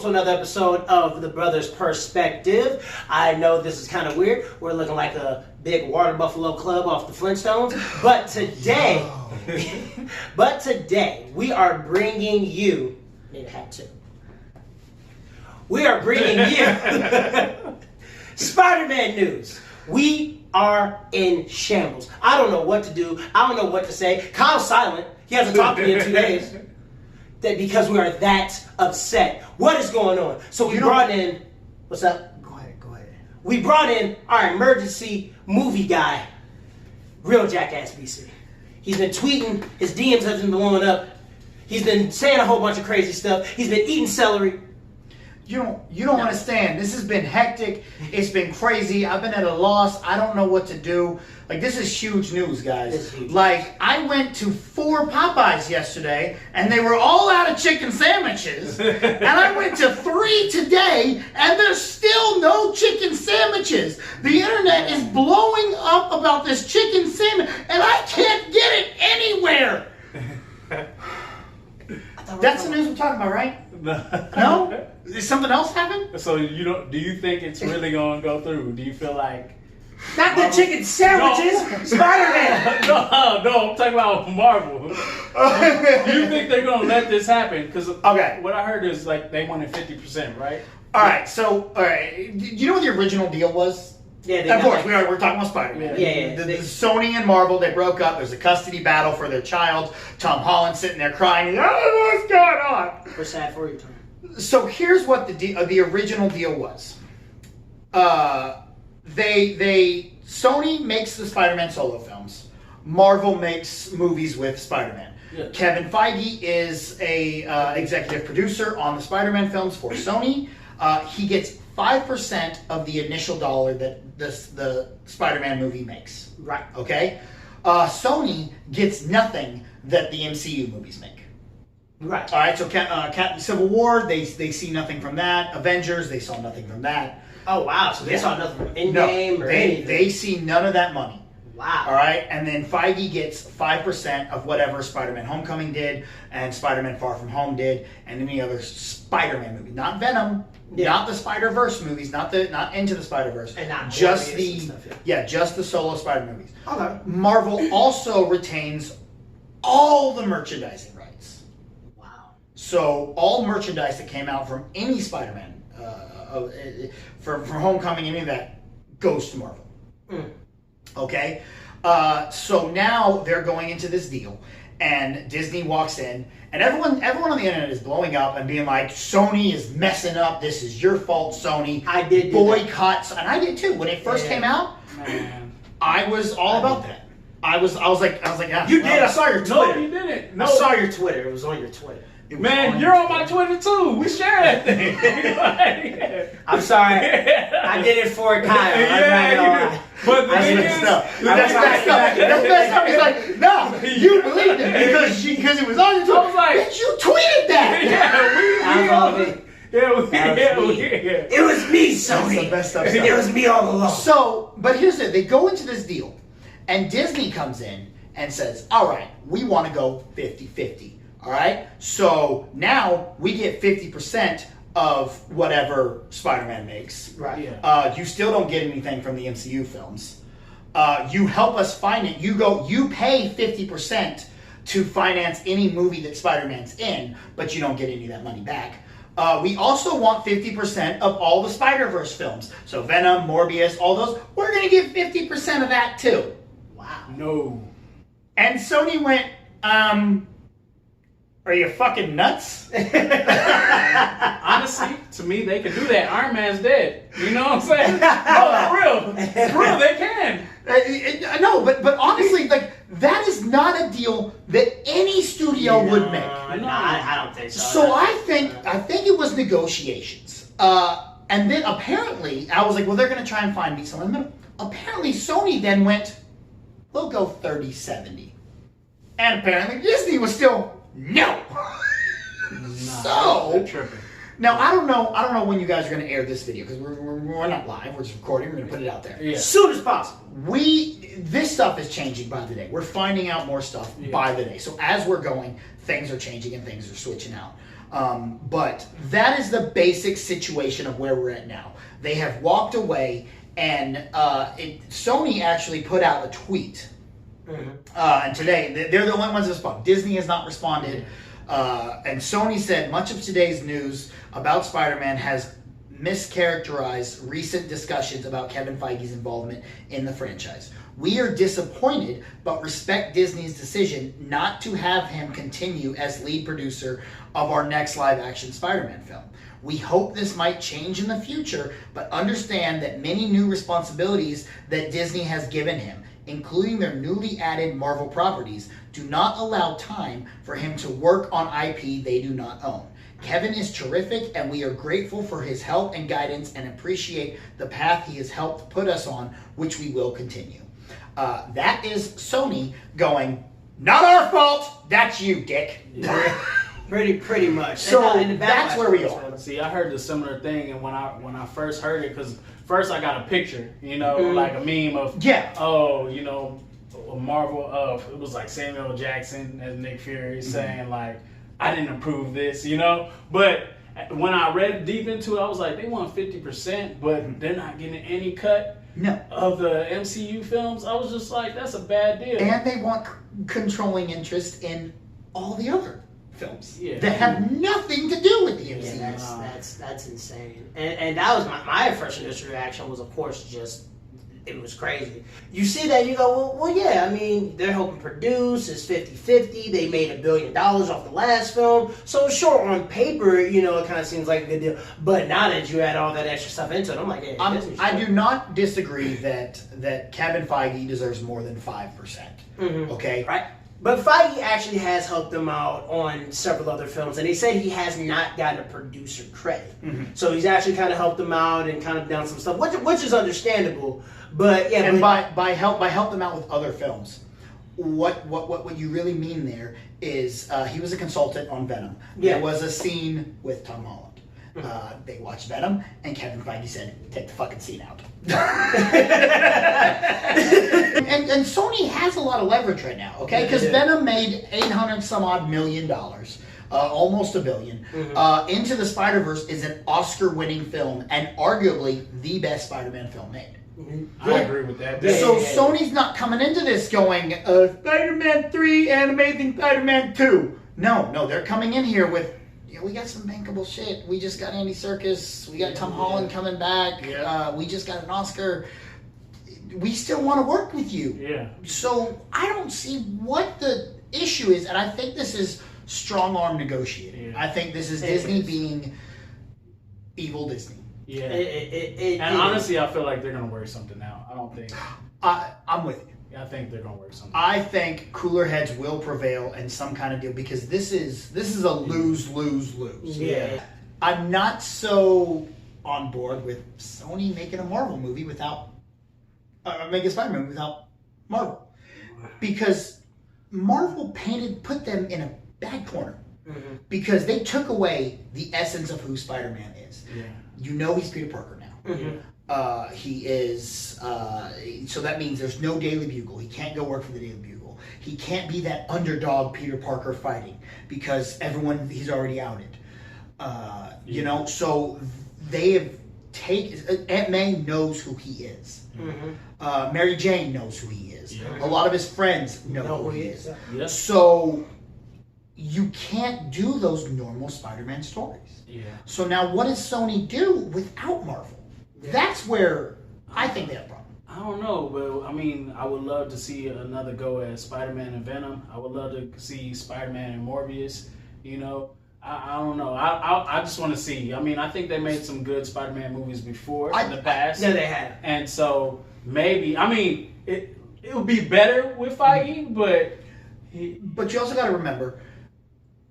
to another episode of The Brothers Perspective. I know this is kind of weird. We're looking like a big water buffalo club off the Flintstones. But today, we are bringing you... Need a hat too. We are bringing you Spider-Man news. We are in shambles. I don't know what to do. I don't know what to say. Kyle's silent. He hasn't talked to me in 2 days. Because we are that upset. What is going on? So we brought in... What's up? Go ahead. We brought in our emergency movie guy, real Jackass B.C. He's been tweeting. His DMs have been blowing up. He's been saying a whole bunch of crazy stuff. He's been eating celery. You don't understand. This has been hectic. It's been crazy. I've been at a loss. I don't know what to do. Like, this is huge news, guys. Huge. Like, I went to 4 Popeyes yesterday, and they were all out of chicken sandwiches. And I went to 3 today, and there's still no chicken sandwiches. The internet is blowing up about this chicken sandwich, and I can't get it anywhere. That's the news we're talking about, right? No? Is something else happen? So do you think it's really gonna go through? Do you feel like Not the chicken sandwiches, Spider-Man. No, I'm talking about Marvel. Do you think they're gonna let this happen? Because what I heard is like they wanted 50%, right? All right. Do you know what the original deal was? Yeah, of course. We're talking about Spider-Man. Yeah. The Sony and Marvel, they broke up. There's a custody battle for their child. Tom Holland sitting there crying. What's going on? We're sad for you, Tom. So here's what the original deal was. Sony makes the Spider-Man solo films. Marvel makes movies with Spider-Man. Yeah. Kevin Feige is a executive producer on the Spider-Man films for Sony. He gets 5% of the initial dollar that the Spider-Man movie makes. Right. Okay? Sony gets nothing that the MCU movies make. Right. All right, so Captain Civil War, they see nothing from that. Avengers, they saw nothing from that. Oh, wow. So they saw nothing from Endgame or anything. They see none of that money. Wow. All right, and then Feige gets 5% of whatever Spider-Man Homecoming did and Spider-Man Far From Home did and any other Spider-Man movie. Not Venom, not the Spider-Verse movies, not Into the Spider-Verse. And not just Morbius and stuff, just the solo Spider movies. Okay. Marvel also retains all the merchandising rights. Wow. So all merchandise that came out from any Spider-Man, from Homecoming, any of that, goes to Marvel. Okay? So now they're going into this deal, and Disney walks in, and everyone on the internet is blowing up and being like, Sony is messing up, this is your fault, Sony. I did boycotts, and I did too. When it first came out, Man. I was all about that. I was like, yeah. You did. I saw your Twitter. No, you didn't. I saw your Twitter. It was on your Twitter. Man, you're on my Twitter too. We share that thing. I'm sorry. I did it for Kyle. Yeah, but the thing is, that's messed up. He's like, no, you believed it because it was on your Twitter. I was like, bitch, you tweeted that. It was me, Sony. That's the best stuff. It was me all along. So, but here's it. They go into this deal, and Disney comes in and says, all right, we want to go 50-50. All right? So now we get 50% of whatever Spider-Man makes. Right. Yeah. You still don't get anything from the MCU films. You help us find it. You pay 50% to finance any movie that Spider-Man's in, but you don't get any of that money back. We also want 50% of all the Spider-Verse films. So Venom, Morbius, all those. We're going to give 50% of that too. Wow. No. And Sony went, are you fucking nuts? Honestly, to me, they can do that. Iron Man's dead. You know what I'm saying? No, for real, they can. No, but honestly, like that is not a deal that any studio would make. No, I don't think so. So I think it was negotiations, and then apparently I was like, well, they're going to try and find me someone. Apparently, Sony then went, we'll go 30-70, and apparently Disney was still. No. So now I don't know when you guys are going to air this video because we're not live. We're just recording. We're going to put it out there as soon as possible. This stuff is changing by the day. We're finding out more stuff by the day. So as we're going, things are changing and things are switching out. But that is the basic situation of where we're at now. They have walked away, and Sony actually put out a tweet. And today, they're the only ones that respond. Disney has not responded. And Sony said, much of today's news about Spider-Man has mischaracterized recent discussions about Kevin Feige's involvement in the franchise. We are disappointed, but respect Disney's decision not to have him continue as lead producer of our next live-action Spider-Man film. We hope this might change in the future, but understand that many new responsibilities that Disney has given him, including their newly added Marvel properties, do not allow time for him to work on IP they do not own. Kevin is terrific, and we are grateful for his help and guidance and appreciate the path he has helped put us on, which we will continue. That is Sony going, not our fault, that's you, dick. Yeah. Pretty much. So that's where we are. See, I heard the similar thing, and when I first heard it, because first I got a picture, like a meme of, a Marvel of, it was like Samuel L. Jackson and Nick Fury saying like, I didn't approve this, but when I read deep into it, I was like, they want 50%, but they're not getting any cut of the MCU films. I was just like, that's a bad deal. And they want controlling interest in all the other films that have nothing to do with the MCU. Yeah, that's insane. And that was my first initial reaction was, of course, just it was crazy. You see that, you go, well, yeah, I mean, they're helping produce, it's 50-50, they made $1 billion off the last film, so sure, on paper, it kind of seems like a good deal, but now that you add all that extra stuff into it, I'm like, hey, I do not disagree that Kevin Feige deserves more than 5%, okay? Right. But Feige actually has helped them out on several other films, and he said he has not gotten a producer credit. So he's actually kind of helped them out and kind of done some stuff, which is understandable. But yeah, and by help them out with other films, what you really mean there is he was a consultant on Venom. There was a scene with Tom Holland. They watched Venom, and Kevin Feige said, "Take the fucking scene out." and Sony has a lot of leverage right now, okay? Because Venom made $800 some odd million, almost $1 billion. Into the Spider-Verse is an Oscar-winning film and arguably the best Spider-Man film made. I agree with that. So Sony's not coming into this going, Spider-Man 3 and Amazing Spider-Man 2. No, they're coming in here with, we got some bankable shit. We just got Andy Serkis. We got Tom Holland coming back. We just got an Oscar. We still want to work with you. Yeah. So I don't see what the issue is, and I think this is strong arm negotiating. I think this is Disney being evil Disney. Yeah. And honestly, I feel like they're going to work something out. I don't think. I'm with you. I think they're going to work something. I think cooler heads will prevail in some kind of deal because this is a lose-lose-lose. Yeah. I'm not so on board with Sony making a Marvel movie without making a Spider-Man movie without Marvel, because Marvel put them in a bad corner because they took away the essence of who Spider-Man is. Yeah. He's Peter Parker now. He is, so that means there's no Daily Bugle. He can't go work for the Daily Bugle. He can't be that underdog Peter Parker fighting because he's already outed. So they have Aunt May knows who he is. Mary Jane knows who he is. A lot of his friends know who he is. So you can't do those normal Spider-Man stories. So now what does Sony do without Marvel? That's where I think they have a problem. I don't know, but I mean, I would love to see another go at Spider-Man and Venom. I would love to see Spider-Man and Morbius. I don't know. I just want to see. I mean, I think they made some good Spider-Man movies before in the past. Yeah, they have. And so maybe, I mean, it would be better with Feige, but you also got to remember,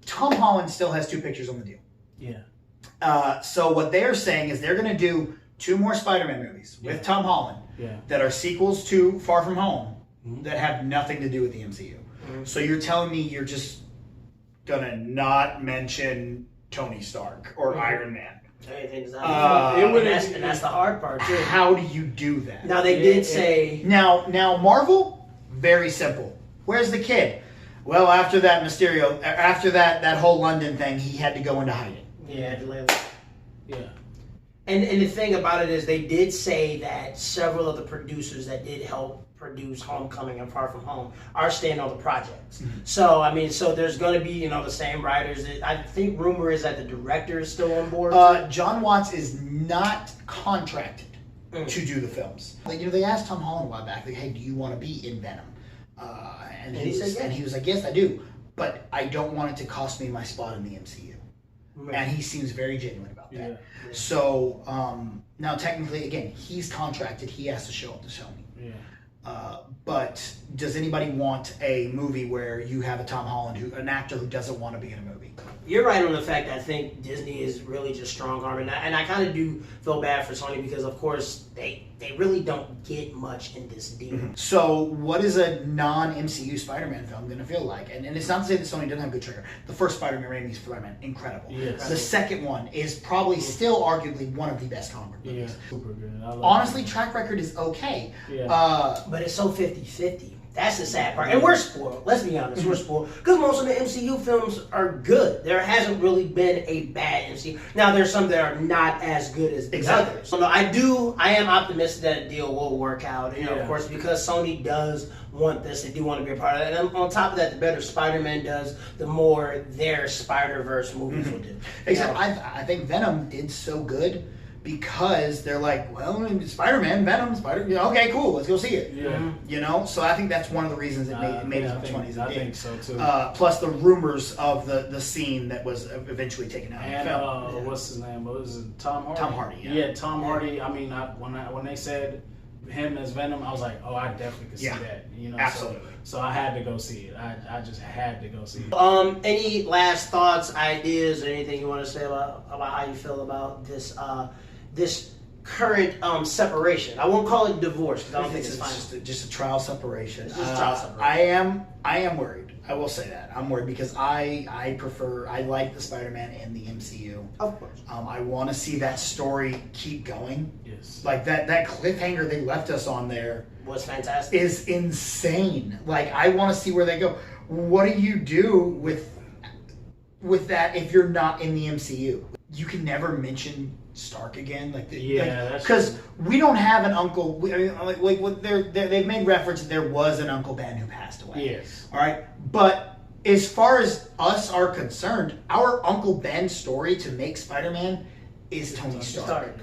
Tom Holland still has 2 pictures on the deal. Yeah. So what they're saying is they're going to do 2 more Spider-Man movies with Tom Holland that are sequels to Far From Home that have nothing to do with the MCU. So you're telling me you're just going to not mention Tony Stark or Iron Man? And that's the hard part too. How do you do that? Now they did say... Now Marvel, very simple. Where's the kid? Well, after that that whole London thing, he had to go into hiding. Yeah, to live. Yeah. And the thing about it is they did say that several of the producers that did help produce Homecoming and Far From Home are staying on the projects. Mm-hmm. So, I mean, there's going to be, the same writers. I think rumor is that the director is still on board. John Watts is not contracted to do the films. They asked Tom Holland a while back, like, hey, do you want to be in Venom? And he said, yeah. And he was like, yes, I do. But I don't want it to cost me my spot in the MCU. Right. And he seems very genuine about that. Yeah. So, now technically, again, he's contracted. He has to show up to Sony. Yeah. But does anybody want a movie where you have a Tom Holland, an actor who doesn't want to be in a movie? You're right on the fact that I think Disney is really just strong-arming that. And I kind of do feel bad for Sony because, of course, they really don't get much in this deal. Mm-hmm. So what is a non-MCU Spider-Man film going to feel like? And it's not to say that Sony doesn't have a good trigger. The first Spider-Man, Raimi's Spider-Man, incredible. Yes. The second one is probably still arguably one of the best comic book movies. Yeah, super good. Honestly, track record is okay. Yeah. But it's so 50-50. That's the sad part. And we're spoiled. Let's be honest. We're spoiled. Because most of the MCU films are good. There hasn't really been a bad MCU. Now, there's some that are not as good as the others. So, I am optimistic that a deal will work out. Of course, because Sony does want this. They do want to be a part of it. And on top of that, the better Spider-Man does, the more their Spider-Verse movies will do. Except I think Venom did so good because they're like, well, Spider-Man, Venom, okay, cool, let's go see it. Yeah. So I think that's one of the reasons it made as much money as it did. I think so too. Plus the rumors of the scene that was eventually taken out. And what's his name? Was it Tom Hardy? Tom Hardy. Yeah, Tom Hardy. I mean, when they said him as Venom, I was like, oh, I definitely could see that. Absolutely. So I had to go see it. I just had to go see it. Any last thoughts, ideas, or anything you want to say about how you feel about this current separation? I won't call it divorce because I don't think it's fine. Just a trial separation. It's just trial separation. I am worried. I will say that I'm worried because I like the Spider-Man in the MCU. Of course. I want to see that story keep going. Yes. Like that cliffhanger they left us on there was fantastic. Is insane. Like I want to see where they go. What do you do with that if you're not in the MCU? You can never mention Stark again, because we don't have an uncle. They've made reference that there was an Uncle Ben who passed away. Yes. All right, but as far as us are concerned, our Uncle Ben story to make Spider-Man is Tony Stark.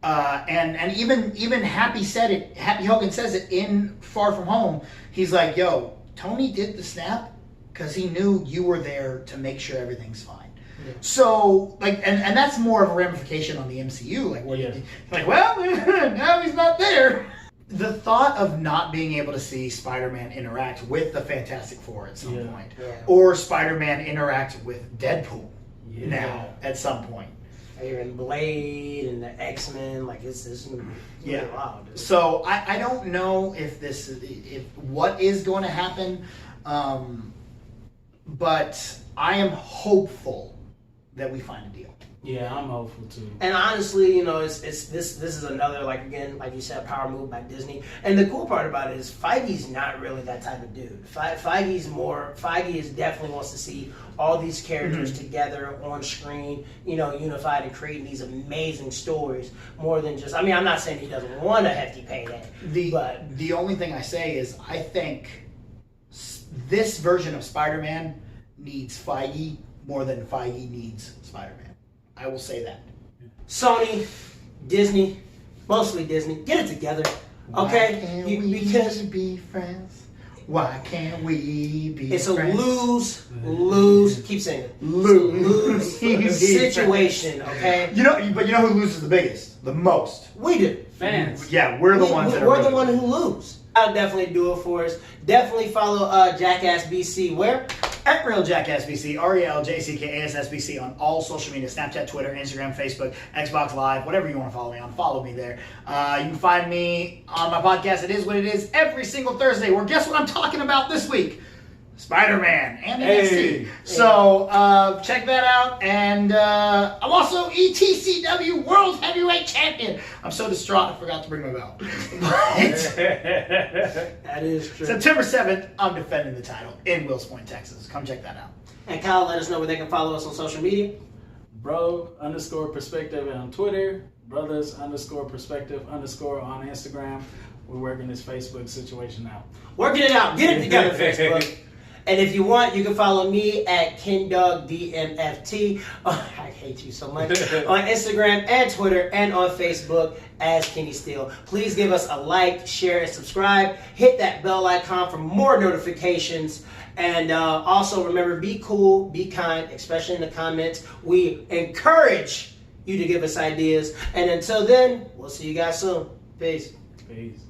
And even Happy Hogan says it in Far From Home. He's like, "Yo, Tony did the snap because he knew you were there to make sure everything's fine." Yeah. So, and that's more of a ramification on the MCU. Now he's not there. The thought of not being able to see Spider-Man interact with the Fantastic Four at some point, or Spider-Man interact with Deadpool now at some point. Even Blade and the X-Men, it's really wild. Dude. So I don't know if what is going to happen, but I am hopeful that we find a deal. Yeah, I'm hopeful too. And honestly, this is another, like you said, power move by Disney. And the cool part about it is Feige's not really that type of dude. Feige is definitely wants to see all these characters together on screen, unified and creating these amazing stories more than just, I'm not saying he doesn't want a hefty payday. The only thing I say is I think this version of Spider-Man needs Feige more than Feige needs Spider-Man. I will say that. Sony, Disney, mostly Disney, get it together, okay? Why can't we be friends? Why can't we be friends? It's a lose. Keep saying it. Lose situation, okay? But you know who loses the biggest, the most? We do. Fans. Yeah, we're the ones that are. We're the one who lose. I'll definitely do it for us. Definitely follow Jackass BC. Where? At Real Jackass B.C, RELJCKASSBC on all social media, Snapchat, Twitter, Instagram, Facebook, Xbox Live, whatever you want to follow me on, follow me there. You can find me on my podcast, It Is What It Is, every single Thursday, where guess what I'm talking about this week? Spider-Man and Hey. NXT. So check that out. And I'm also ETCW World Heavyweight Champion. I'm so distraught I forgot to bring my belt. But That is true. September 7th, I'm defending the title in Wills Point, Texas. Come check that out. And Kyle, let us know where they can follow us on social media. Bro_perspective on Twitter. Brothers_perspective_ on Instagram. We're working this Facebook situation out. Working it out. Get it together, Facebook. And if you want, you can follow me at KenDogDMFT. Oh, I hate you so much. On Instagram and Twitter and on Facebook as Kenny Steele. Please give us a like, share, and subscribe. Hit that bell icon for more notifications. And also remember, be cool, be kind, especially in the comments. We encourage you to give us ideas. And until then, we'll see you guys soon. Peace. Peace.